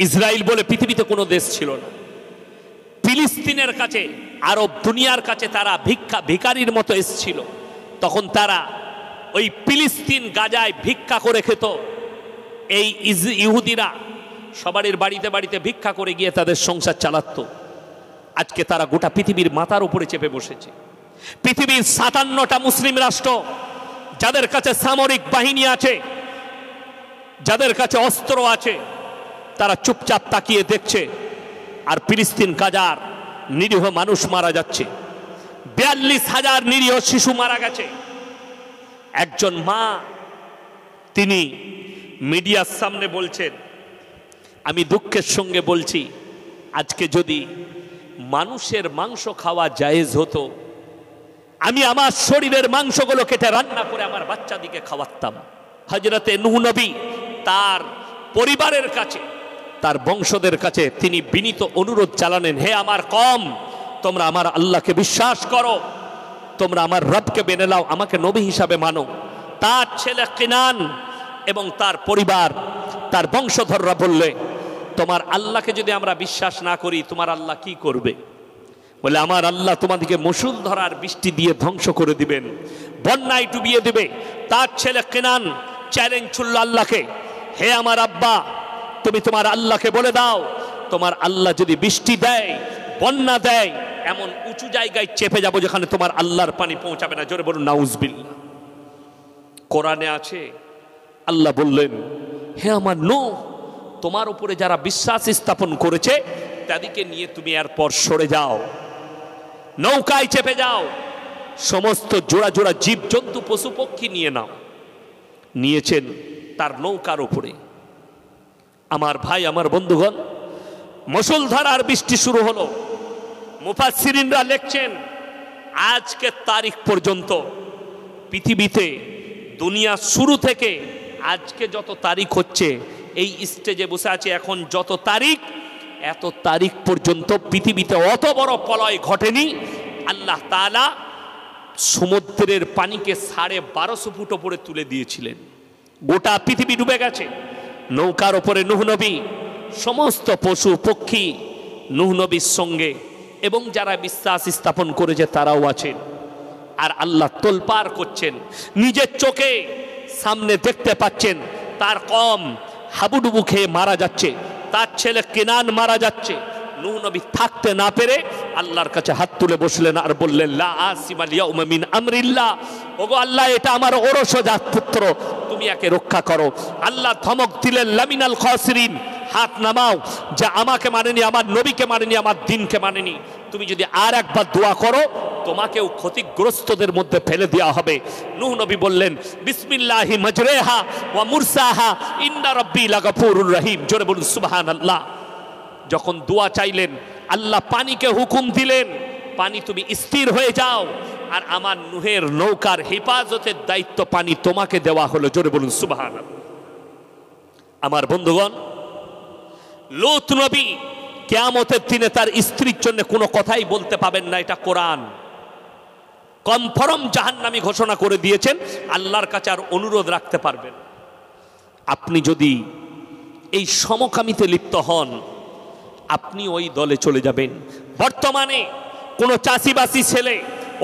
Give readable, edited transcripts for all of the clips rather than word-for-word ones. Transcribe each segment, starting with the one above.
Israel বলে পৃথিবীতে কোনো দেশ ছিল না। ফিলিস্তিনের কাছে, আরব দুনিয়ার কাছে তারা ভিখারির মতো এসেছিল। তখন তারা ওই ফিলিস্তিন গাজায় ভিক্ষা করে খেত। এই ইহুদিরা সবারই বাড়িতে বাড়িতে ভিক্ষা করে গিয়ে তাদের সংসার চালাতো। আজকে তারা গোটা পৃথিবীর মাথার উপরে চেপে বসেছে। পৃথিবীর 57টা মুসলিম রাষ্ট্র, যাদের কাছে সামরিক বাহিনী আছে, যাদের কাছে অস্ত্র আছে, তারা চুপচাপ তাকিয়ে দেখছে। আর ফিলিস্তিন গাজার নিরীহ মানুষ মারা যাচ্ছে। 42,000 নিরীহ শিশু মারা গেছে। একজন মা তিনি মিডিয়ার সামনে বলছেন, আমি দুঃখের সঙ্গে বলছি, আজকে যদি মানুষের মাংস খাওয়া জায়েজ হতো, আমি আমার শরীরের মাংসগুলো কেটে রান্না করে আমার বাচ্চাদিকে খাওয়াতাম। হযরতে নূহ নবী তার পরিবারের কাছে, তার বংশদের কাছে তিনি বিনীত অনুরোধ চালালেন, হে আমার কওম, তোমরা আমার আল্লাহকে বিশ্বাস করো, তোমরা আমার রবকে মেনে নাও, আমাকে নবী হিসাবে মানো। তার ছেলে কিনান এবং তার পরিবার, তার বংশধররা বললে, তোমার আল্লাহকে যদি আমরা বিশ্বাস না করি, তোমার আল্লাহ কি করবে? বলে, আমার আল্লাহ তোমাদেরকে মুষলধারার বৃষ্টি দিয়ে ধ্বংস করে দিবেন, বন্যায় ডুবিয়ে দিবে। তার ছেলে কিনান চ্যালেঞ্জ ছুড়ল আল্লাহকে, হে আমার আব্বা, তুমি তোমার আল্লাহকে বলে দাও, তোমার আল্লাহ যদি বৃষ্টি দেয়, বন্যা দেয়, এমন উঁচু জায়গায় চেপে যাব যেখানে তোমার আল্লাহর পানি পৌঁছাবে না। জোরে বলুন নাউজুবিল্লাহ। কোরআনে আছে, আল্লাহ বললেন, হে আমার নূহ, তোমার উপরে যারা বিশ্বাস স্থাপন করেছে তাদেরকে নিয়ে তুমি এরপর সরে যাও, নৌকায় চেপে যাও, সমস্ত জোড়া জোড়া জীব জন্তু পশু পক্ষী নিয়ে নাও। নিয়েছেন তার নৌকার উপরে। আমার ভাই, আমার বন্ধুগণ, মুষলধারার বৃষ্টি শুরু হলো। মুফাসসিরিনরা লিখছেন, আজকে তারিখ পর্যন্ত পৃথিবীতে দুনিয়া শুরু থেকে আজকে যত তারিখ হচ্ছে, এই স্টেজে বসে আছে এখন যত তারিখ, এত তারিখ পর্যন্ত পৃথিবীতে অত বড় প্রলয় ঘটেনি। আল্লাহ তাআলা সমুদ্রের পানিকে 1250 ফুট উপরে তুলে দিয়েছিলেন। গোটা পৃথিবী ডুবে গেছে। নৌকার ওপরে নূহ নবী, সমস্ত পশু পক্ষী নূহ নবীর সঙ্গে এবং যারা বিশ্বাস স্থাপন করেছে তারাও আছেন। আর আল্লাহ তোলপাড় করছেন, নিজের চোখে সামনে দেখতে পাচ্ছেন তার কওম হাবুডুবু খেয়ে মারা যাচ্ছে, তার ছেলে কেনান মারা যাচ্ছে। নূহ নবী থাকতে না পেরে আল্লাহর কাছে হাত তুলে বসলেন আর বললেন, লা আসিমাল ইয়াউমা মিন আমরিল্লাহ, ওগো আল্লাহ, এটা আমার ওরসজাত পুত্র, তুমি একে রক্ষা করো। আল্লাহ ধমক দিলেন, লামিনাল খাসিরিন, হাত নামাও, যা আমাকে মানেনি, আমার নবীকে মানেনি, আমার দ্বীনকে মানেনি, তুমি যদি আর একবার দোয়া করো তোমাকেও ক্ষতিগ্রস্তদের মধ্যে ফেলে দেওয়া হবে। নূহ নবী বললেন, বিসমিল্লাহি মাজরেহা ওয়া মুরসাহা ইন্না রাব্বি লাগাফুরুর রহিম। জোরে বলুন সুবহানাল্লাহ। যখন দোয়া চাইলেন, আল্লাহ পানিকে হুকুম দিলেন, পানি তুমি স্থির হয়ে যাও, আর আমার নূহের নৌকার হেফাজতের দায়িত্ব পানি তোমাকে দেওয়া হলো। জোরে বলুন সুবহানাল্লাহ। আমার বন্ধুগণ, লূত নবী কিয়ামতের দিনে তার স্ত্রীর জন্য কোনো কথাই বলতে পাবেন না, এটা কোরআন কনফার্ম জাহান্নামী ঘোষণা করে দিয়েছেন। আল্লাহর কাছে আর অনুরোধ রাখতে পারবেন। আপনি যদি এই সমকামিতে লিপ্ত হন, আপনি ওই দলে চলে যাবেন। বর্তমানে কোনো চাষিবাসী ছেলে,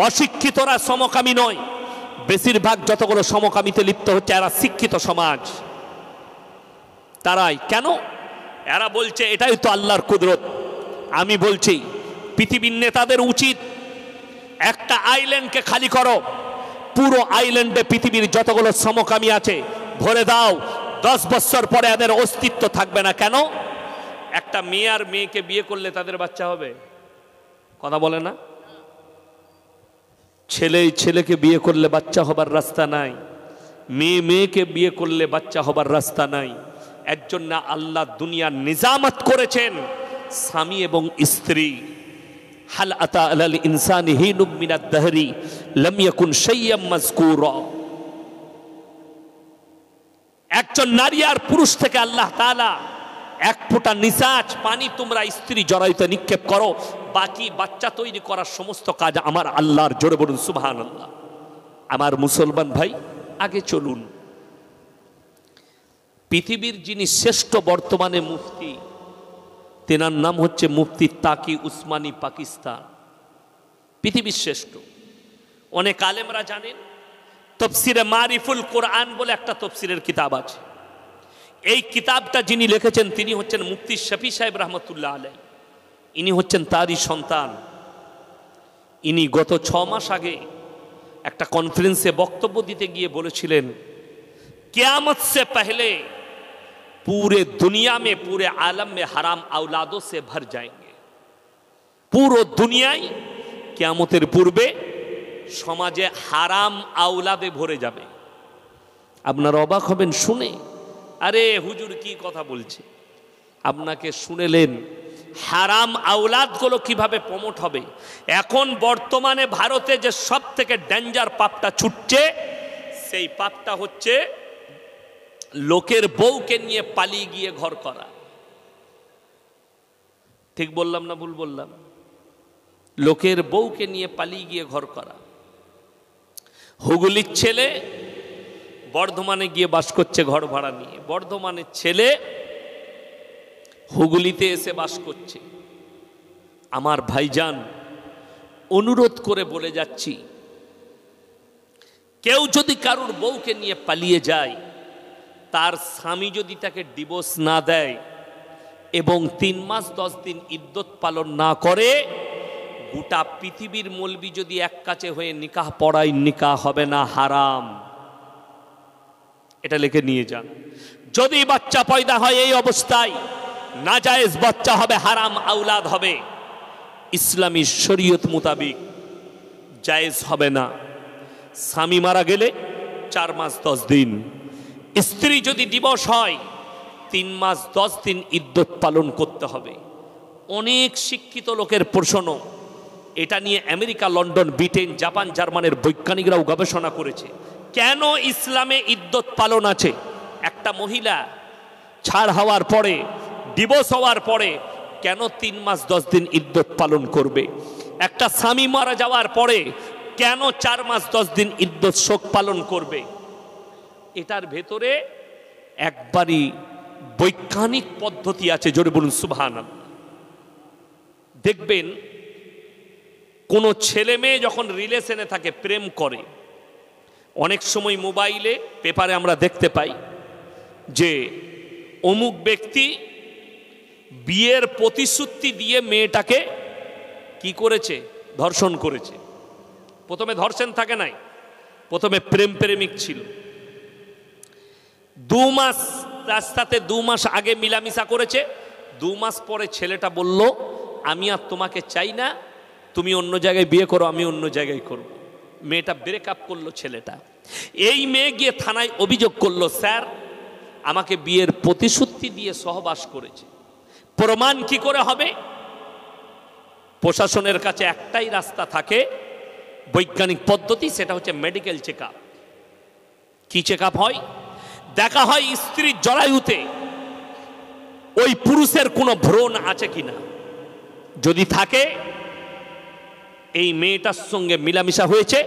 অশিক্ষিতরা সমকামী নয়, বেশিরভাগ যতগুলো সমকামিতে লিপ্ত হচ্ছে এরা শিক্ষিত সমাজ। তারাই কেন? এরা বলছে এটাই তো আল্লাহর কুদরত। আমি বলছি পৃথিবীর নেতাদের উচিত একটা আইল্যান্ডকে খালি করো, পুরো আইল্যান্ডে পৃথিবীর যতগুলো সমকামী আছে ভরে দাও। 10 বছর পরে এদের অস্তিত্ব থাকবে না। কেন? একটা মেয়ে আর মেয়েকে বিয়ে করলে তাদের বাচ্চা হবে? কথা বলে না? ছেলে ছেলেকে বিয়ে করলে বাচ্চা হবার রাস্তা নাই, মেয়ে মেয়েকে বিয়ে করলে বাচ্চা হবার রাস্তা নাই। এর জন্য আল্লাহ দুনিয়ার নিজামত করেছেন স্বামী এবং স্ত্রী। হাল আতা আলাল ইনসানি হিনুম মিনাদ দাহরি লাম ইয়াকুন শাইয়্যাম মাযকুরা। একজন নারী আর পুরুষ থেকে আল্লাহ তাআলা এক ফোঁটা নিসাজ পানি তোমরা স্ত্রী জরায়ুতে নিক্ষেপ করো, বাকি বাচ্চা তৈরি করার সমস্ত কাজ আমার আল্লাহর। জোরে বলুন সুবহানাল্লাহ। আমার মুসলমান ভাই, আগে চলুন। পৃথিবীর যিনি শ্রেষ্ঠ বর্তমানে মুফতি তেনার নাম হচ্ছে মুফতি তাকি উসমানী, পাকিস্তান, পৃথিবীর শ্রেষ্ঠ। অনেক আলেমরা জানেন তফসিরে মারিফুল কোরআন বলে একটা তফসিরের কিতাব আছে। এই কিতাবটা যিনি লিখেছেন তিনি হচ্ছেন মুফতি শফি সাহেব রহমতুল্লাহ আলাই। ইনি হচ্ছেন তারই সন্তান। ইনি গত 6 মাস আগে একটা কনফারেন্সে বক্তব্য দিতে গিয়ে বলেছিলেন, कियामत से पहले पूरे दुनिया में, पूरे आलम में हराम औलादों से भर जाएंगे। পুরো দুনিয়ায় কিয়ামতের পূর্বে সমাজে হারাম আওলাদে ভরে যাবে। আপনারা অবাক হবেন শুনে, আরে হুজুর কি কথা বলছে। আপনাকে শুনেলেন হারাম আওলাদগুলো কিভাবে প্রমোট হবে। এখন বর্তমানে ভারতে যে সব থেকে ডেঞ্জার পাপটা ছুটছে, সেই পাপটা হচ্ছে লোকের বউকে নিয়ে পালিয়ে গিয়ে ঘর করা। ঠিক বললাম না ভুল বললাম? লোকের বউকে নিয়ে পালিয়ে গিয়ে ঘর করা। হুগলির ছেলে বর্ধমানে গিয়ে বাস করছে ঘর ভাড়া নিয়ে, বর্ধমানের ছেলে হুগলিতে এসে বাস করছে। আমার ভাইজান, অনুরোধ করে বলে যাচ্ছি, কেউ যদি কারুর বউকে নিয়ে পালিয়ে যায়, তার স্বামী যদি তাকে ডিভোর্স না দেয় এবং 3 মাস 10 দিন ইদ্যত পালন না করে, গোটা পৃথিবীর মৌলবি যদি এক কাছে হয়ে নিকাহ পড়ায়, নিকাহ হবে না, হারাম। এটা লিখে নিয়ে যান। যদি বাচ্চা পয়দা হয় এই অবস্থায়, নাজায়েজ বাচ্চা হবে, হারাম আওলাদ হবে, ইসলামী শরীয়ত মোতাবিক জায়েজ হবে না। স্বামী মারা গেলে 4 মাস 10 দিন, স্ত্রী যদি ডিভোর্স হয় 3 মাস 10 দিন ইদ্যত পালন করতে হবে। অনেক শিক্ষিত লোকের প্রশ্ন, এটা নিয়ে আমেরিকা, লন্ডন, ব্রিটেন, জাপান, জার্মানের বৈজ্ঞানিকরাও গবেষণা করেছে। কেন ইসলামে ইদ্যত পালন আছে? একটা মহিলা ছাড় হওয়ার পরে, ডিভোর্স হওয়ার পরে কেন 3 মাস 10 দিন ইদ্যত পালন করবে? একটা স্বামী মারা যাওয়ার পরে কেন 4 মাস 10 দিন ইদ্যত শোক পালন করবে? এটার ভেতরে একবারই বৈজ্ঞানিক পদ্ধতি আছে। জোরে বলুন সুবহানাল্লাহ। দেখবেন কোন ছেলে মেয়ে যখন রিলেশনে থাকে, প্রেম করে, অনেক সময় মোবাইলে, পেপারে আমরা দেখতে পাই যে অমুক ব্যক্তি বিয়ের প্রতিশ্রুতি দিয়ে মেয়েটাকে কি করেছে? ধর্ষণ করেছে। প্রথমে ধর্ষণ থাকে নাই, প্রথমে প্রেম প্রেমিক ছিল। 2 মাস তার সাথে 2 মাস আগে মিলামিশা করেছে। 2 মাস পরে ছেলেটা বলল, আমি আর তোমাকে চাই না, তুমি অন্য জায়গায় বিয়ে করো, আমি অন্য জায়গায় করব। মেয়েটা ব্রেকআপ করলো ছেলেটা। এই মেয়ে গিয়ে থানায় অভিযোগ করলো, স্যার আমাকে বিয়ের প্রতিশ্রুতি দিয়ে সহবাস করেছে। প্রমাণ কি করে হবে? প্রশাসনের কাছে একটাই রাস্তা থাকে, বৈজ্ঞানিক পদ্ধতি, সেটা হচ্ছে মেডিকেল চেক আপ। কি চেক আপ হয়? দেখা হয় স্ত্রীর জরায়ুতে ওই পুরুষের কোনো ভ্রূণ আছে কিনা। যদি থাকে, এই মেয়েটার সঙ্গে মিলামিশা হয়েছে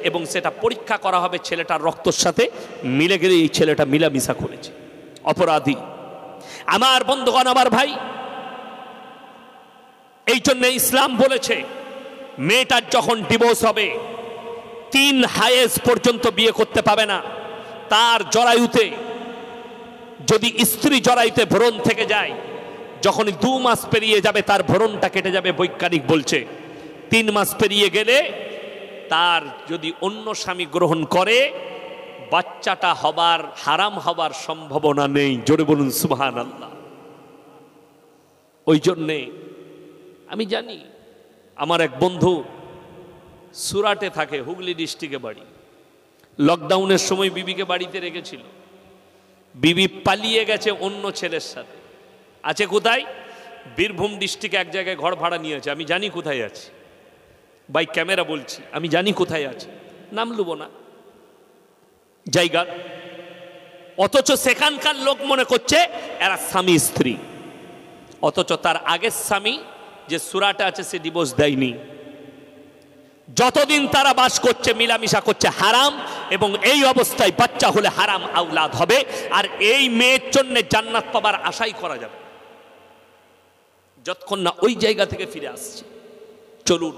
এবং সেটা পরীক্ষা করা হবে, ছেলেটার রক্তর সাথে মিলে গেলে এই ছেলেটা মিলামিশা করেছে, অপরাধী। আমার বন্ধুগণ, আমার ভাই, এই জন্য ইসলাম বলেছে মেয়েটার যখন ডিভোর্স হবে 3 হায়েজ পর্যন্ত বিয়ে করতে পাবে না। তার জরায়ুতে, যদি স্ত্রী জরায়ুতে ভ্রূণ থেকে যায়, যখন 2 মাস পেরিয়ে যাবে তার ভ্রূণটা কেটে যাবে। বৈজ্ঞানিক বলছে 3 মাস পেরিয়ে গেলে তার যদি অন্য স্বামী গ্রহণ করে, বাচ্চাটা হবার, হারাম হবার সম্ভাবনা নেই। জোরে বলুন সুবহানাল্লাহ। ওই জন্যে আমি জানি, আমার এক বন্ধু সুরাটে থাকে, হুগলি ডিস্ট্রিক্টে বাড়ি। লকডাউনের সময় বিবিকে বাড়িতে রেখেছিল। বিবি পালিয়ে গেছে অন্য ছেলের সাথে। আছে কোথায়? বীরভূম ডিস্ট্রিক্টে এক জায়গায় ঘর ভাড়া নিয়েছে। আমি জানি কোথায় আছে, বাই ক্যামেরা বলছি, আমি জানি কোথায় আছে, নাম লুবো না জায়গা। অথচ সেখানকার লোক মনে করছে এরা স্বামী স্ত্রী, অথচ তার আগের স্বামী যে সুরাটে আছে সে ডিভোর্স দেয়নি। যতদিন তারা বাস করছে, মিলামিশা করছে, হারাম। এবং এই অবস্থায় বাচ্চা হলে হারাম আওলাদ হবে। আর এই মেয়ের জন্য জান্নাত পাবার আশাই করা যাবে। যতক্ষণ না ওই জায়গা থেকে ফিরে আসছি। চলুন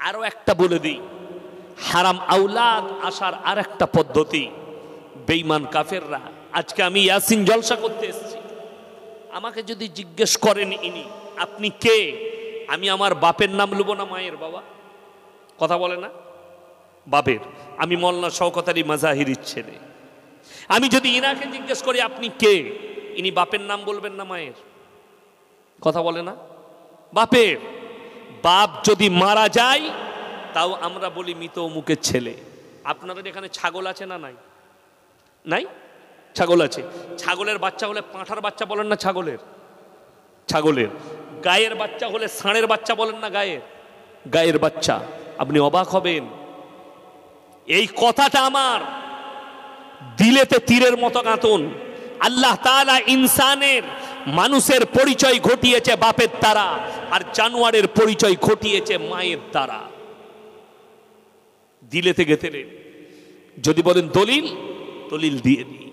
আরো একটা বলে দিই, হারাম আওলাদ আসার আর একটা পদ্ধতি। বেঈমান কাফেররা, আজকে আমি ইয়াসিন জলসা করতে এসেছি, আমাকে যদি জিজ্ঞেস করেন ইনি আপনি কে, আমি আমার বাপের নাম লুব না মায়ের? বাবা কথা বলে না, বাপের। আমি মোল্লা শওকত আলী মাজাহিরির ছেলে। আমি যদি ইনাকে জিজ্ঞেস করি আপনি কে, ইনি বাপের নাম বলবেন না মায়ের? কথা বলে না, বাপের। বাপ যদি মারা যায় তাও আমরা বলি মৃত অমুকের ছেলে। আপনাদের এখানে ছাগল আছে না নাই? নাই, ছাগল আছে। ছাগলের বাচ্চা হলে পাঁঠার বাচ্চা বলেন না ছাগলের? ছাগলের। গায়ের বাচ্চা হলে ষাঁড়ের বাচ্চা বলেন না গায়ের? গায়ের বাচ্চা। আপনি অবাক হবেন, এই কথাটা আমার দিলেতে তীরের মতো গাঁথন। আল্লাহ তাআলা ইনসানের, মানুষের পরিচয় ঘটিয়েছে বাপের দ্বারা, আর জানোয়ারের পরিচয় ঘটিয়েছে মায়ের দ্বারা। দিলেতে গেঁথেলেন। যদি বলেন দলিল, দলিল দিয়ে দিই।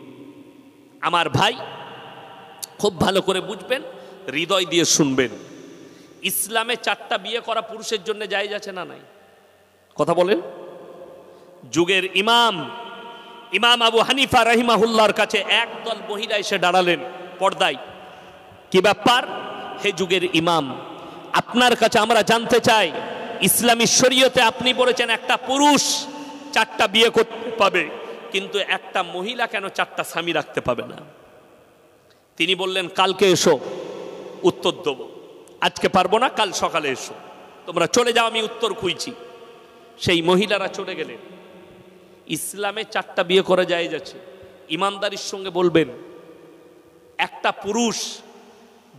আমার ভাই খুব ভালো করে বুঝবেন, হৃদয় দিয়ে শুনবেন। ইসলামে 4টা বিয়ে করা পুরুষের জন্য জায়েজ আছে না নাই? কথা বলেন। যুগের ইমাম আবু হানিফা রাহিমাহুল্লাহর কাছে একদল মহিলা এসে দাঁড়ালেন পর্দায়। কি ব্যাপার? হে যুগের ইমাম, আপনার কাছে আমরা জানতে চাই, ইসলামী শরীয়তে আপনি বলেছেন একটা পুরুষ 4টা বিয়ে করতে পাবে, কিন্তু একটা মহিলা কেন 4টা স্বামী রাখতে পাবে না? তিনি বললেন কালকে এসো, উত্তর দেব। আজকে পারবো না, কাল সকালে এসো। তোমরা চলে যাও, আমি উত্তর খুঁজছি। সেই মহিলারা চলে গেলেন। ইসলামে 4টা বিয়ে করা জায়েজ আছে। ইমানদারির সঙ্গে বলবেন, একটা পুরুষ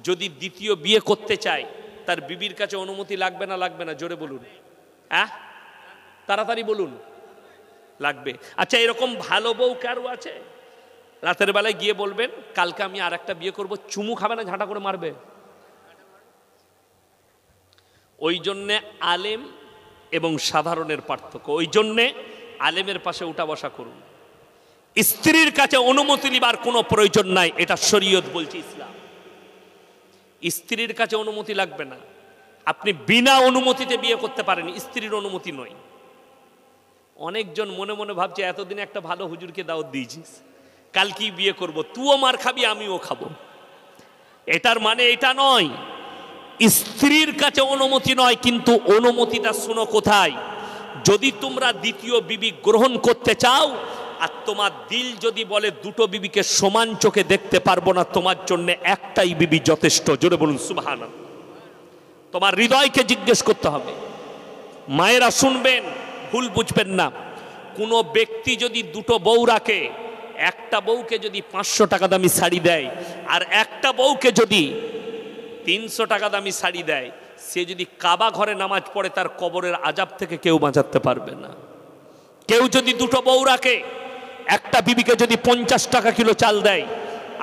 যদি দ্বিতীয় বিয়ে করতে চায় তার বিবির কাছে অনুমতি লাগবে না লাগবে না? জোরে বলুন, হ্যাঁ তাড়াতাড়ি বলুন। লাগবে। আচ্ছা, এরকম ভালো বউ কারো আছে? রাতের বেলায় গিয়ে বলবেন কালকে আমি আর একটা বিয়ে করব, চুমু খাবে না ঝাঁটা করে মারবে? ওই জন্যে আলেম এবং সাধারণের পার্থক্য। ওই জন্যে আলেমের পাশে উঠা বসা করুন। স্ত্রীর কাছে অনুমতি নেবার কোনো প্রয়োজন নাই, এটা শরীয়ত বলছে, ইসলাম। স্ত্রীর কাছে অনুমতি লাগবে না, আপনি বিনা অনুমতিতে বিয়ে করতে পারেন, স্ত্রীর অনুমতি নয়। অনেকজন মনে মনে ভাবছে এতদিন একটা ভালো হুজুরকে দাওয়াত দিয়েছিস, কাল কি বিয়ে করব, তুইও মার খাবি আমিও খাবো। এটার মানে এটা নয়, স্ত্রীর কাছে অনুমতি নয়, কিন্তু অনুমতিটা শোনো কোথায়? যদি তোমরা দ্বিতীয় বিবি গ্রহণ করতে চাও, আর তোমার দিল যদি বলে দুটো বিবিকে সমান চোখে দেখতে পারবো না, তোমার জন্য একটাই বিবি যথেষ্ট। জোরে বলুন সুবহানাল্লাহ। তোমার হৃদয়কে জিজ্ঞেস করতে হবে। মায়েরা শুনবেন, ভুল বুঝবেন না। কোনো ব্যক্তি যদি দুটো বউ রাখে, একটা বউকে যদি 500 টাকা দামি শাড়ি দেয় আর একটা বউকে যদি 300 টাকা দামি শাড়ি দেয়, সে যদি কাবা ঘরে নামাজ পড়ে তার কবরের আযাব থেকে কেউ বাঁচাতে পারবে না। কেউ যদি দুটো বউ রাখে, একটা বিবিকে যদি 50 টাকা কিলো চাল দেয়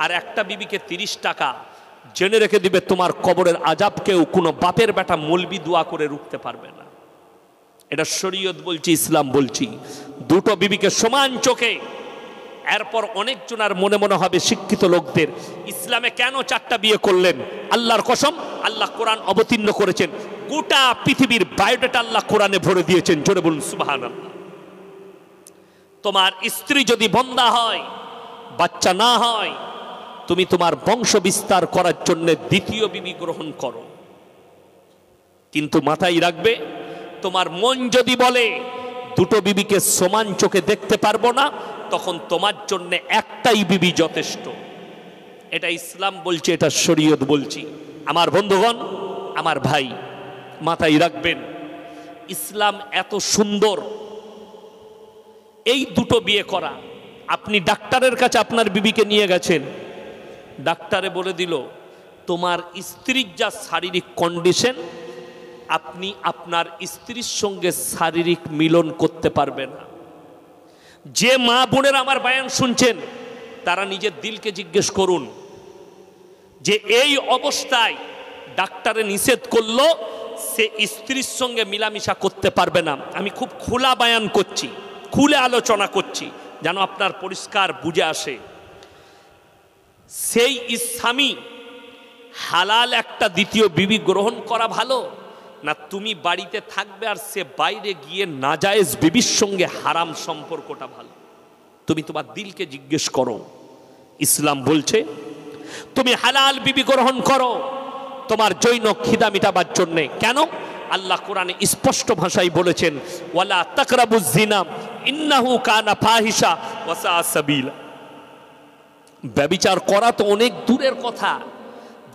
আর একটা বিবিকে 30 টাকা, জেনে রেখে দিবে তোমার কবরের আযাব কেউ কোনো বাপের বেটা মলবি দোয়া করে রুখতে পারবে না। এটা শরীয়ত বলছি, ইসলাম বলছি। দুটো বিবিকে সমান চোখে। এরপর অনেকজনার মনে মনে হবে শিক্ষিত লোকদের, ইসলামে কেন 4টা বিয়ে করলেন? আল্লাহর কসম, আল্লাহ কোরআন অবতীর্ণ করেছেন, গোটা পৃথিবীর বায়োডাটা আল্লাহ কোরআনে ভরে দিয়েছেন। জোরে বলুন সুবহানাল্লাহ। তোমার স্ত্রী যদি বন্ধা হয়, বাচ্চা না হয়, তুমি তোমার বংশ বিস্তার করার জন্য দ্বিতীয় বিবি গ্রহণ করো। কিন্তু মাথায় রাখবে, তোমার মন যদি বলে দুটো বিবিকে সমান চোখে দেখতে পারবো না, তখন তোমার জন্য একটাই বিবি যথেষ্ট। এটা ইসলাম বলছে, এটা শরীয়ত বলছি। আমার বন্ধুগণ, আমার ভাই, মাথায় রাখবেন, ইসলাম এত সুন্দর। এই দুটো বিয়ে করা, আপনি ডাক্তারের কাছে আপনার বিবিকে নিয়ে গেছেন, ডাক্তারে বলে দিল তোমার স্ত্রীর যা শারীরিক কন্ডিশন, আপনি আপনার স্ত্রীর সঙ্গে শারীরিক মিলন করতে পারবেন না। যে মা বোনের আমার বয়ান শুনছেন, তারা নিজের দিলকে জিজ্ঞেস করুন যে এই অবস্থায় ডাক্তারে নিষেধ করলো, সে স্ত্রীর সঙ্গে মিলামিশা করতে পারবে না। আমি খুব খোলা বয়ান করছি, খুলে আলোচনা করছি, যেন আপনার পরিষ্কার বুঝে আসে। সেই স্বামী হালাল একটা দ্বিতীয় বিবি গ্রহণ করা ভালো, না তুমি বাড়িতে থাকবে আর সে বাইরে গিয়ে নাজায়েজ বিবির সঙ্গে হারাম সম্পর্কটা ভালো? তুমি তোমার দিলকে জিজ্ঞেস করো। ইসলাম বলছে তুমি হালাল বিবি গ্রহণ করো তোমার জৈন খিদা মিটাবার জন্যে। কেন? আল্লাহ কোরআনে স্পষ্ট ভাষায় বলেছেন, ওয়ালা তাকরাবুজ জিনা ইন্নাহু কানা ফাহিশা ওয়া সা সাবিলা। ব্যভিচার করা তো অনেক দূরের কথা,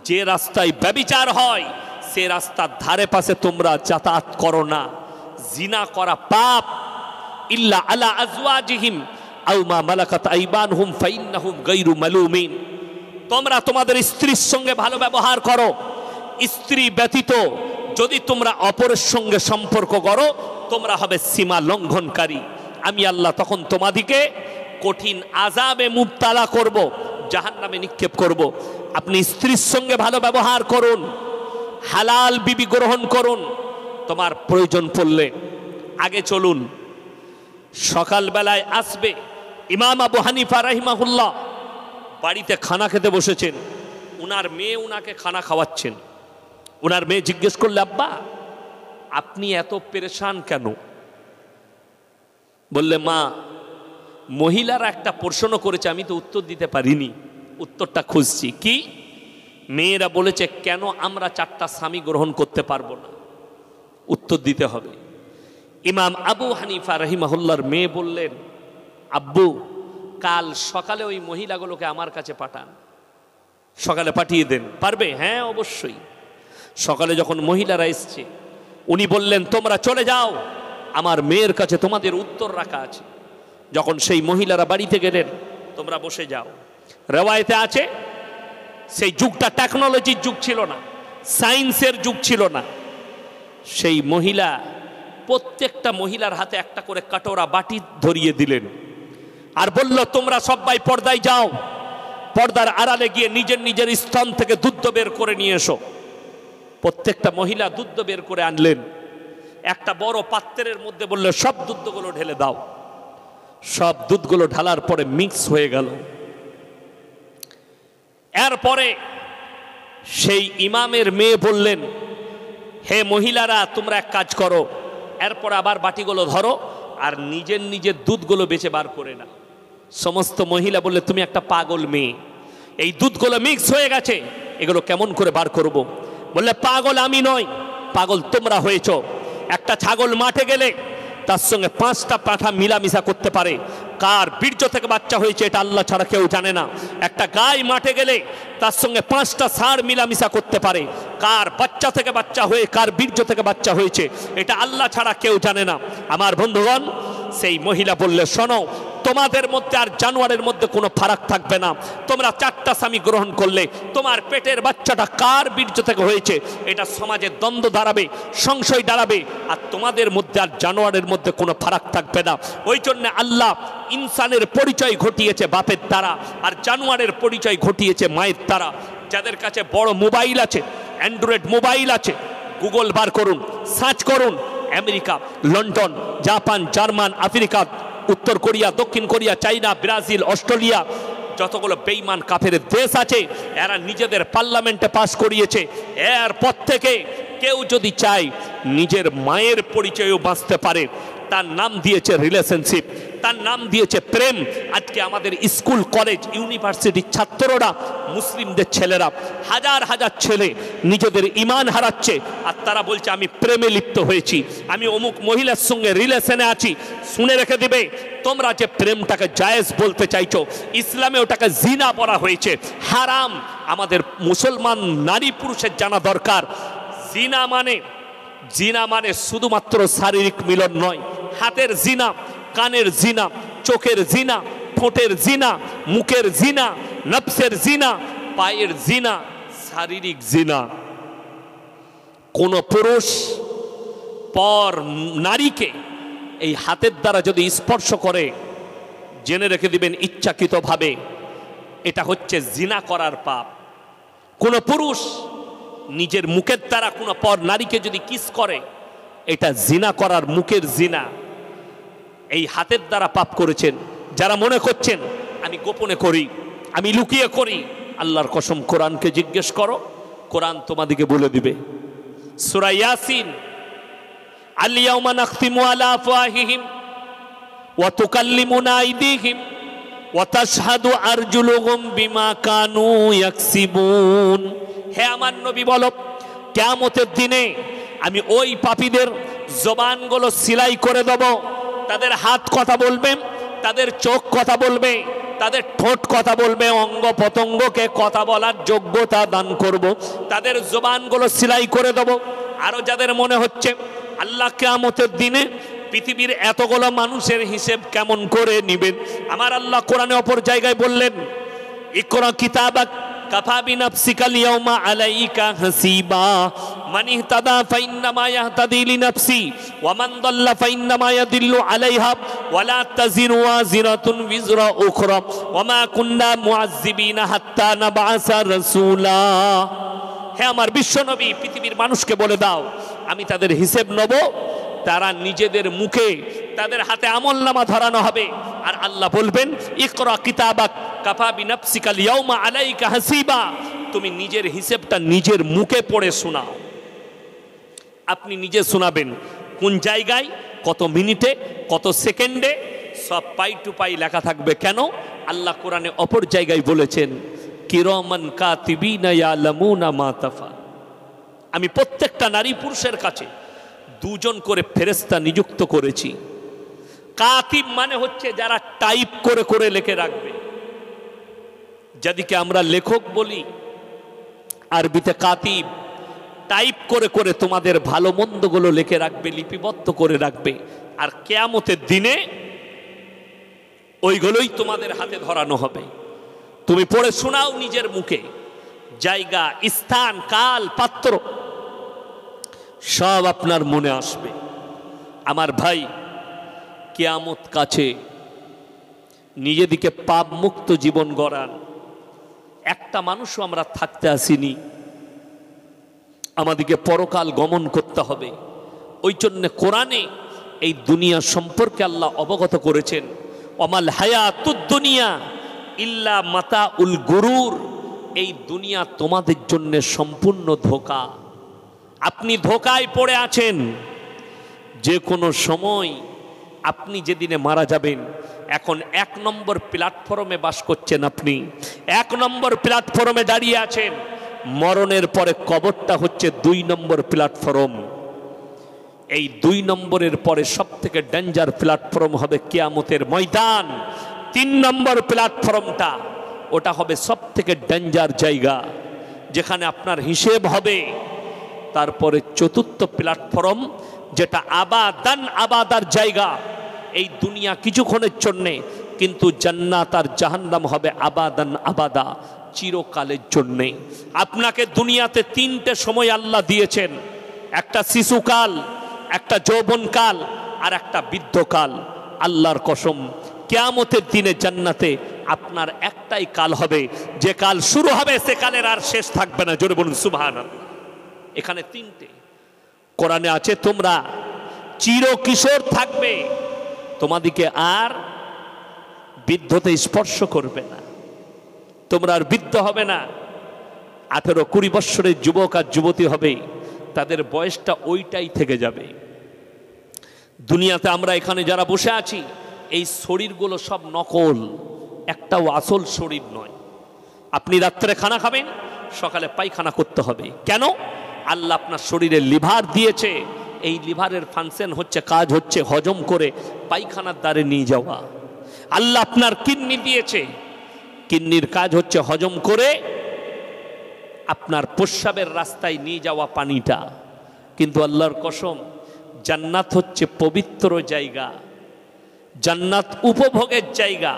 যে রাস্তায় ব্যভিচার হয় সে রাস্তার ধারে পাশে তোমরা যাতায়াত করো না। জিনা করা পাপ। ইল্লা আলা আজওয়াজিহিম আও মা মালাকাত আইমানুহুম ফাইন্নাহুম গায়রু মালুমিন। তোমরা তোমাদের স্ত্রীর সঙ্গে ভালো ব্যবহার করো। স্ত্রী ব্যতীত যদি তোমরা অপরের সঙ্গে সম্পর্ক করো তোমরা হবে সীমা লঙ্ঘনকারী। আমি আল্লাহ তখন তোমাদিকে কঠিন আযাবে মুবতালা করব, জাহান্নামে নিক্ষেপ করব। আপনি স্ত্রীর সঙ্গে ভালো ব্যবহার করুন, হালাল বিবি গ্রহণ করুন। তোমার প্রয়োজন পড়লে আগে চলুন। সকালবেলায় আসবে ইমাম আবু হানিফা রাহিমাহুল্লাহ বাড়িতে খানা খেতে বসেছেন, উনার মেয়ে উনাকে খানা খাওয়াচ্ছেন। উনার মেয়ে জিজ্ঞেস করলে, আব্বা আপনি এত পেরেশান কেন? বললে, মা মহিলারা একটা প্রশ্ন করেছে, আমি তো উত্তর দিতে পারিনি, উত্তরটা খুঁজছি। কি? মেয়েরা বলেছে কেন আমরা 4টা স্বামী গ্রহণ করতে পারবো না, উত্তর দিতে হবে। ইমাম আবু হানিফা রাহিমাহুল্লাহর মেয়ে বললেন, আব্বু কাল সকালে ওই মহিলাগুলোকে আমার কাছে পাঠান, সকালে পাঠিয়ে দেন। পারবে? হ্যাঁ অবশ্যই। সকালে যখন মহিলারা এসছে উনি বললেন, তোমরা চলে যাও, আমার মেয়ের কাছে তোমাদের উত্তর রাখা আছে। যখন সেই মহিলারা বাড়িতে গেলেন, তোমরা বসে যাও। রেওয়ায়েতে আছে সেই যুগটা টেকনোলজির যুগ ছিল না, সায়েন্সের যুগ ছিল না। সেই মহিলা প্রত্যেকটা মহিলার হাতে একটা করে কাটোরা বাটি ধরিয়ে দিলেন আর বলল, তোমরা সবাই পর্দায় যাও, পর্দার আড়ালে গিয়ে নিজের নিজের স্তন থেকে দুধ বের করে নিয়ে এসো। প্রত্যেকটা মহিলা দুধ বের করে আনলেন, একটা বড় পাত্রের মধ্যে বললে, সব দুধগুলো ঢেলে দাও। সব দুধগুলো ঢালার পরে মিক্স হয়ে গেল। এরপরে সেই ইমামের মেয়ে বললেন, হে মহিলারা তোমরা এক কাজ করো, এরপর আবার বাটিগুলো ধরো আর নিজের নিজের দুধগুলো বেঁচে বার করে না। সমস্ত মহিলা বললে, তুমি একটা পাগল মেয়ে, এই দুধগুলো মিক্স হয়ে গেছে, এগুলো কেমন করে বার করব? বললে, পাগল আমি নয়, পাগল তোমরা হয়েছ। একটা ছাগল মাঠে গেলে তার সঙ্গে 5টা পাঠা মিলামিশা করতে পারে, কার বীর্য থেকে বাচ্চা হয়েছে এটা আল্লাহ ছাড়া কেউ জানে না। একটা গাই মাঠে গেলে তার সঙ্গে 5টা ষাঁড় মিলামিশা করতে পারে, কার বাচ্চা থেকে বাচ্চা হয়ে কার বীর্য থেকে বাচ্চা হয়েছে এটা আল্লাহ ছাড়া কেউ জানে না। আমার বন্ধুগণ, সেই মহিলা বললে, শোনো, তোমাদের মধ্যে আর জানোয়ারের মধ্যে কোনো ফারাক থাকবে না। তোমরা 4টা স্বামী গ্রহণ করলে তোমার পেটের বাচ্চাটা কার বীর্য থেকে হয়েছে এটা সমাজে দ্বন্দ্ব দাঁড়াবে, সংশয় দাঁড়াবে, আর তোমাদের মধ্যে আর জানোয়ারের মধ্যে কোনো ফারাক থাকবে না। ওই জন্য আল্লাহ ইনসানের পরিচয় ঘটিয়েছে বাপের দ্বারা, আর জানোয়ারের পরিচয় ঘটিয়েছে মায়ের দ্বারা। যাদের কাছে বড় মোবাইল আছে, অ্যান্ড্রয়েড মোবাইল আছে, গুগল বার করুন, সার্চ করুন, America, London, Japan, German, Africa, উত্তর কোরিয়া, দক্ষিণ কোরিয়া, চাইনা, ব্রাজিল, অস্ট্রেলিয়া, যতগুলো বেঈমান কাফের দেশ আছে এরা নিজেদের পার্লামেন্টে পাস করিয়েছে। এরপর থেকে কেউ যদি চায় নিজের মায়ের পরিচয়ও বাঁচতে পারে, তার নাম দিয়েছে রিলেশনশিপ, তার নাম দিয়েছে প্রেম। আজকে আমাদের স্কুল, কলেজ, ইউনিভার্সিটির ছাত্ররা, মুসলিমদের ছেলেরা, হাজার হাজার ছেলে নিজেদের ঈমান হারাচ্ছে, আর তারা বলছে আমি প্রেমে লিপ্ত হয়েছি, আমি অমুক মহিলার সঙ্গে রিলেশনে আছি। শুনে রেখে দিবে, তোমরা যে প্রেমটাকে জায়েজ বলতে চাইছো, ইসলামে ওটাকে জিনা বলা হয়েছে, হারাম। আমাদের মুসলমান নারী পুরুষের জানা দরকার, জিনা মানে শুধুমাত্র শারীরিক মিলন নয়, হাতের জিনা, কানের জিনা, চোখের জিনা, ঠোঁটের জিনা, মুখের জিনা, নফসের জিনা, পায়ের জিনা, শারীরিক জিনা। কোন পুরুষ পর নারীকে এই হাতের দ্বারা যদি স্পর্শ করে, জেনে রেখে দিবেন ইচ্ছাকৃতভাবে এটা হচ্ছে জিনা করার পাপ। কোন পুরুষ নিজের মুখের দ্বারা কোনো পর নারীকে যদি কিস করে, এটা জিনা করার মুখের জিনা। এই হাতের দ্বারা পাপ করেছেন। যারা মনে করছেন আমি গোপনে করি, আমি লুকিয়ে করি, আল্লাহর কসম কোরআনকে জিজ্ঞেস করো, কোরআন তোমাদেরকে বলে দিবে। সূরা ইয়াসিন, আল ইয়াউমা নাখতিমু আলা আফওয়াহিহিম ওয়া তুকাল্লিমুনা আইদিহিম ওয়া তাশহাদু আরজুলুহুম বিমা কানু ইয়াকসিবুন। হে আমার নবী বলো, কিয়ামতের দিনে আমি ওই পাপীদের জবানগুলো সিলাই করে দেব। তাদের হাত কথা বলবে, তাদের চোখ কথা বলবে, তাদের ঠোঁট কথা বলবে, অঙ্গ প্রত্যঙ্গকে কথা বলার যোগ্যতা দান করব। তাদের জবানগুলো সিলাই করে দেব। আরো যাদের মনে হচ্ছে আল্লাহ কিয়ামতের দিনে পৃথিবীর এতগুলো মানুষের হিসেব কেমন করে নেবেন, আমার আল্লাহ কোরআনে অপর জায়গায় বললেন, ইকরা কিতাবাক কাফা বিনাফসিকা আল-ইয়াওমা আলাইকা হাসিবা মান ইহতাদা ফাইন্নামা ইয়াহতাদি লিনাফসি ওয়া মান দাল্লা ফাইন্নামা ইয়াদিল্লু আলাইহা ওয়া লা তাজিরু ওয়াজিরাতুন বিজরা উখরা ওয়া মা কুন্না মুআযযিবিনা হাত্তা নাবআসা রাসূলা। হে আমার বিশ্বনবী, পৃথিবীর মানুষকে বলে দাও আমি তাদের হিসেব নেব। তারা নিজেদের মুখে তাদের হাতে আমলনামা ধরানো হবে, আর আল্লাহ বলবেন ইকরা কিতাবাক কাফা বিনাফসিকা আল-ইয়াওমা আলাইকা হাসিবা। তুমি নিজের হিসেবটা নিজের মুখে পড়ে শোনাও। আপনি নিজে শোনাবেন কোন জায়গায়, কত মিনিটে, কত সেকেন্ডে, সব পাই টু পাই লেখা থাকবে। কেন? আল্লাহ কোরআনে অপর জায়গায় বলেছেন কিরামান কাতিবিনা ইয়ালামুনা মা তাফা। আমি প্রত্যেকটা নারী পুরুষের কাছে দুজন করে ফেরেশতা নিযুক্ত করেছি। কাতিব মানে হচ্ছে যারা টাইপ করে করে লিখে রাখবে, যাদেরকে আমরা লেখক বলি, আরবিতে কাতিব। টাইপ করে করে তোমাদের ভালো মন্দগুলো লিখে রাখবে, লিপিবদ্ধ করে রাখবে, আর কিয়ামতের দিনে ওইগুলোই তোমাদের হাতে ধরানো হবে। তুমি পড়ে শোনাও নিজের মুখে, জায়গা, স্থান, কাল, পাত্র সব আপনার মনে আসবে। আমার ভাই, কিয়ামত কাছে, নিজেদিকে পাপ মুক্ত জীবন গড়ান। একটা মানুষও আমরা থাকতে আসিনি, আমাদেরকে পরকাল গমন করতে হবে। ওই জন্য কোরআনে এই দুনিয়া সম্পর্কে আল্লাহ অবগত করেছেন, ওমাল হায়াতুদ দুনিয়া ইল্লা মাতাউল গুরুর। এই দুনিয়া তোমাদের জন্য সম্পূর্ণ ধোঁকা। আপনি ধোঁকায় পড়ে আছেন। যে কোনো সময় আপনি যেদিনে মারা যাবেন, এখন 1 নম্বর প্ল্যাটফর্মে বাস করছেন, আপনি 1 নম্বর প্ল্যাটফর্মে দাঁড়িয়ে আছেন। মরণের পরে কবরটা হচ্ছে 2 নম্বর প্ল্যাটফর্ম। এই 2 নম্বরের পরে সব থেকে ডেঞ্জার প্ল্যাটফর্ম হবে কিয়ামতের ময়দান। 3 নম্বর প্ল্যাটফর্মটা, ওটা হবে সব থেকে ডেঞ্জার জায়গা, যেখানে আপনার হিসেব হবে। তারপরে 4র্থ প্ল্যাটফর্ম, যেটা আবাদান আবাদার জায়গা। এই দুনিয়া কিছুক্ষণের জন্যে, কিন্তু জান্নাত আর জাহান্নাম হবে আবাদান আবাদা, চিরকালের জন্যে। আপনাকে দুনিয়াতে 3টে সময় আল্লাহ দিয়েছেন, একটা শিশুকাল, একটা যৌবনকাল, আর একটা বৃদ্ধকাল। আল্লাহর কসম, কিয়ামতের দিনে জান্নাতে আপনার একটাই কাল হবে, যে কাল শুরু হবে সে কালের আর শেষ থাকবে না। জোরে বলুন সুবহানাল্লাহ। এখানে 3টে কোরআনে আছে, তোমরা চির কিশোর থাকবে, তোমাদিকে আর বৃদ্ধতে স্পর্শ করবে না, তোমরা আর বৃদ্ধ হবে না। 18-20 বৎসরের যুবক আর যুবতী হবে, তাদের বয়সটা ওইটাই থেকে যাবে। দুনিয়াতে আমরা এখানে যারা বসে আছি, এই শরীরগুলো সব নকল, একটাও আসল শরীর নয়। আপনি রাত্রে খানা খাবেন, সকালে পায়খানা করতে হবে। কেন? আল্লাহ আপনার শরীরে লিভার দিয়েছে, এই লিভারের ফাংশন হচ্ছে, কাজ হচ্ছে হজম করে পায়খানার দ্বারে নিয়ে যাওয়া। আল্লাহ আপনার কিডনি দিয়েছে, কিডনির কাজ হচ্ছে হজম করে আপনার প্রস্রাবের রাস্তায় নিয়ে যাওয়া পানিটা। কিন্তু আল্লাহর কসম, জান্নাত হচ্ছে পবিত্র জায়গা, জান্নাত উপভোগের জায়গা।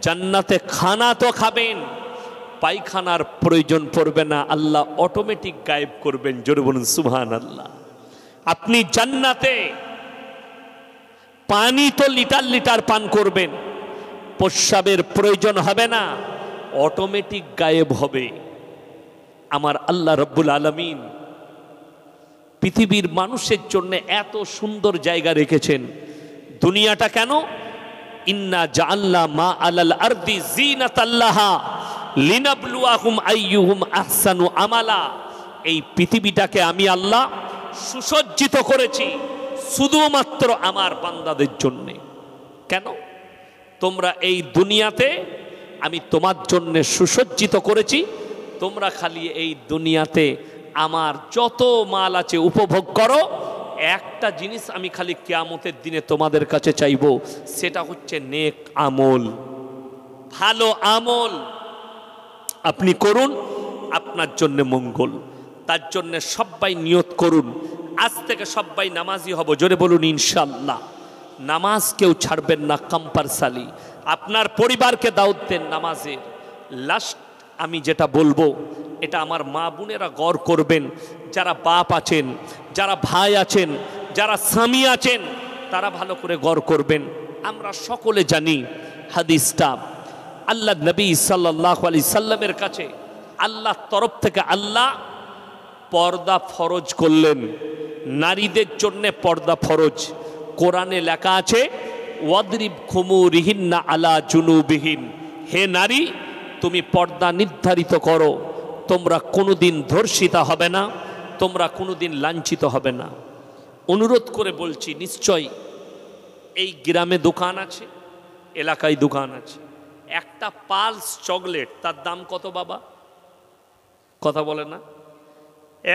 জান্নাতে খানা তো খাবেন, পায়খানার প্রয়োজন পড়বে না, আল্লাহ অটোমেটিক গায়েব করবেন। জোরে বলুন সুবহানাল্লাহ। আপনি জান্নাতে পানি তো লিটার লিটার পান করবেন, প্রস্রাবের প্রয়োজন হবে না, অটোমেটিক গায়েব হবে। আমার আল্লাহ রব্বুল আলামিন পৃথিবীর মানুষের জন্য এত সুন্দর জায়গা রেখেছেন। দুনিয়াটা কেন? ইন্না জাআলনা মা আলাল আরদি জিনাতাল্লাহা লিনাবলুয়াহুম আইয়ুহুম আহসানু আমালা। এই পৃথিবীটাকে আমি আল্লাহ সুসজ্জিত করেছি শুধুমাত্র আমার বান্দাদের জন্য। কেন? তোমরা এই দুনিয়াতে আমি তোমার জন্য সুসজ্জিত করেছি, তোমরা খালি এই দুনিয়াতে আমার যত মাল আছে উপভোগ করো। একটা জিনিস আমি খালি কিয়ামতের দিনে তোমাদের কাছে চাইবো, সেটা হচ্ছে নেক আমল, ভালো আমল আপনি করুন, আপনার জন্য মঙ্গল। তার জন্য সবাই নিয়ত করুন, আজ থেকে সবাই নামাজি হব। জোরে বলুন ইনশাআল্লাহ। নামাজ কেউ ছাড়বেন না, কম্পালসারি। আপনার পরিবারকে দাওয়াত দেন নামাজের। লাস্ট আমি যেটা বলবো, এটা আমার মা বোনেরা গৌর করবেন, যারা বাপ আছেন, যারা ভাই আছেন, যারা স্বামী আছেন, তারা ভালো করে গৌর করবেন। আমরা সকলে জানি হাদিসটা, আল্লাহ নবী সাল্লাল্লাহু আলাইহি সাল্লামের কাছে আল্লাহর তরফ থেকে আল্লাহ পর্দা ফরজ করলেন। নারীদের জন্য পর্দা ফরজ। কোরআনে লেখা আছে, ওয়াদরিব খুমুরিহিন্না আলা জুনুবিহিন, হে নারী তুমি পর্দা নির্ধারিত করো, তোমরা কোনোদিন ধর্ষিতা হবে না, তোমরা কোনোদিন লাঞ্ছিত হবে না। অনুরোধ করে বলছি, নিশ্চয় এই গ্রামে দোকান আছে, এলাকায় দোকান আছে, একটা পালস চকলেট তার দাম কত বাবা? কথা বলে না?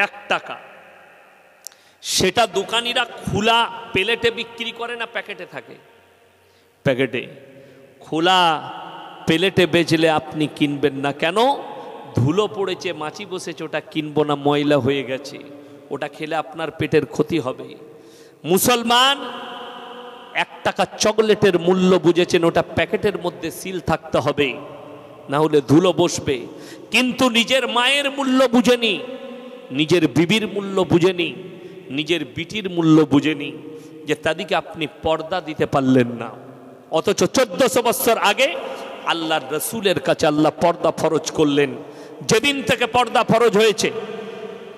1 টাকা। সেটা দোকানিরা খোলা প্লেটে বিক্রি করে না প্যাকেটে থাকে? প্যাকেটে। খোলা প্লেটে বেচলে আপনি কিনবেন না কেন? ধুলো পড়েছে, মাছি বসেছে, ওটা কিনবো না, ময়লা হয়ে গেছে, ওটা খেলে আপনার পেটের ক্ষতি হবে। মুসলমান 1 টাকা চকলেটের মূল্য বুঝেছেন, ওটা প্যাকেটের মধ্যে সিল থাকতে হবে, না হলে ধুলো বসবে। কিন্তু নিজের মায়ের মূল্য বুঝেনি, নিজের বিবির মূল্য বুঝেনি, নিজের বিটির মূল্য বুঝেনি, যে তাদেরকে আপনি পর্দা দিতে পারলেন না। অথচ 1400 বছর আগে আল্লাহর রসুলের কাছে আল্লাহ পর্দা ফরজ করলেন। যেদিন থেকে পর্দা ফরজ হয়েছে,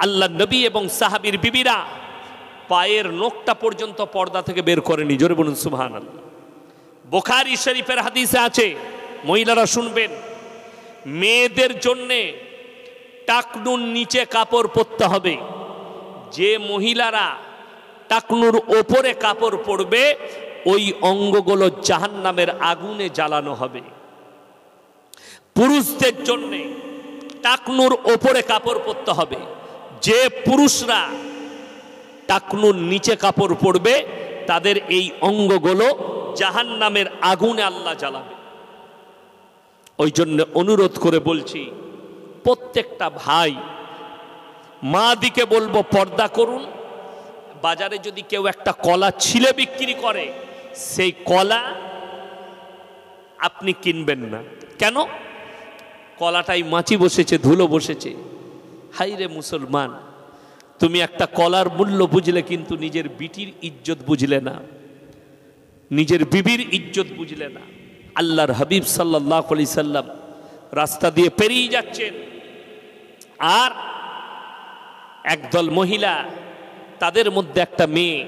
আল্লাহ নবী এবং সাহাবীর বিবিরা পায়ের নখটা পর্যন্ত পর্দা থেকে বের করেনি। জোরে বলুন সুবহানাল্লাহ। বুখারী শরীফের হাদিসে আছে, মহিলারা শুনবেন, মেয়েদের জন্যে টাকনুর নিচে কাপড় পরতে হবে। যে মহিলারা টাকনুর ওপরে কাপড় পরবে, ওই অঙ্গগুলো জাহান্নামের আগুনে জ্বালানো হবে। পুরুষদের জন্যে টাকনুর ওপরে কাপড় পরতে হবে। যে পুরুষরা টাকনুর নিচে কাপড় পরবে, তাদের এই অঙ্গগুলো জাহান্নামের আগুনে আল্লাহ জ্বালাবে। ওই জন্য অনুরোধ করে বলছি, প্রত্যেকটা ভাই মা দিকে বলবো পর্দা করুন। বাজারে যদি কেউ একটা কলা ছিলে বিক্রি করে, সেই কলা আপনি কিনবেন না। কেন? কলাটাই মাছি বসেছে, ধুলো বসেছে। হাইরে মুসলমান, তুমি একটা কলার মূল্য বুঝলে, কিন্তু নিজের বিটির ইজ্জত বুঝলে না, নিজের বিবির ইজ্জত বুঝলে না। আল্লাহর হাবিব সাল্লাল্লাহু আলাইহি সাল্লাম রাস্তা দিয়ে পেরিয়ে যাচ্ছেন, আর একদল মহিলা, তাদের মধ্যে একটা মেয়ে,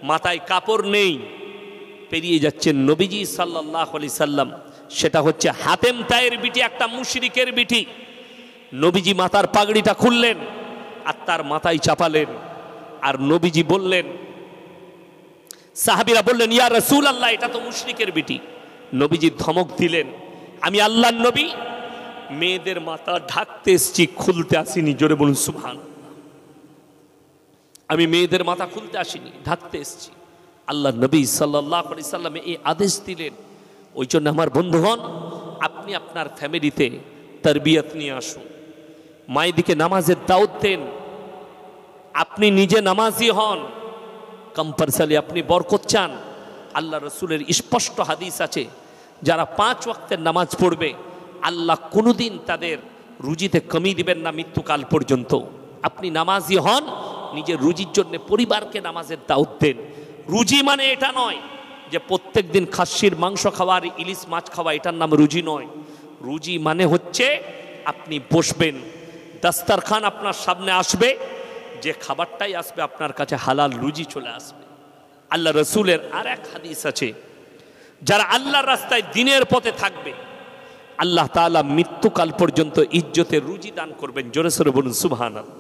মাথায় কাপড় নেই, পেরিয়ে যাচ্ছেন। নবীজি সাল্লাল্লাহু আলাইহি সাল্লাম, সেটা হচ্ছে হাতেম তায়ের বিটি, একটা মুশরিকের বিটি। নবীজি মাথার পাগড়িটা খুললেন আর তার মাথায় চাপালেন, আর নবীজি বললেন, সাহাবীরা বললেন, ইয়া রাসূলুল্লাহ, এটা তো মুশরিকের বিটি। নবীজি ধমক দিলেন, আমি আল্লাহর নবী, মেয়েদের মাথা ঢাকতে এসেছি, খুলতে আসিনি। জোরে বলুন সুবহানাল্লাহ। আমি মেয়েদের মাথা খুলতে আসিনি, ঢাকতে এসেছি। আল্লাহ নবী সাল্লাল্লাহু আলাইহি সাল্লাম এই আদেশ দিলেন। ওই জন্য আমার বন্ধুগণ, আপনি আপনার ফ্যামিলিতে তারবিয়ত নিয়ে আসুন, মায়েদিকে নামাজের দাওয়াত দেন। আপনি নিজে নামাজি হন, কম্পালসারি আপনি বরকত চান। আল্লাহ রসুলের স্পষ্ট হাদিস আছে, যারা 5 ওয়াক্তের নামাজ পড়বে, আল্লাহ কোনোদিন তাদের রুজিতে কমি দিবেন না মৃত্যুকাল পর্যন্ত। আপনি নামাজি হন, নিজের রুজির জন্য পরিবারকে নামাজের দাওয়াত দেন। রুজি মানে এটা নয় যে প্রত্যেক দিন খাসির মাংস খাওয়া আর ইলিশ মাছ খাওয়া, এটার নাম রুজি নয়। রুজি মানে হচ্ছে আপনি বসবেন, দাস্তারখান আপনার সামনে আসবে, যে খাবারটাই আসবে আপনার কাছে হালাল রুজি চলে আসবে। আল্লাহ রসুলের আর এক হাদিস আছে, যারা আল্লাহর রাস্তায় দিনের পথে থাকবে, আল্লাহ তাআলা মৃত্যুকাল পর্যন্ত ইজ্জতের রুজি দান করবেন। জোরে সোরে বলুন সুবহানাল্লাহ।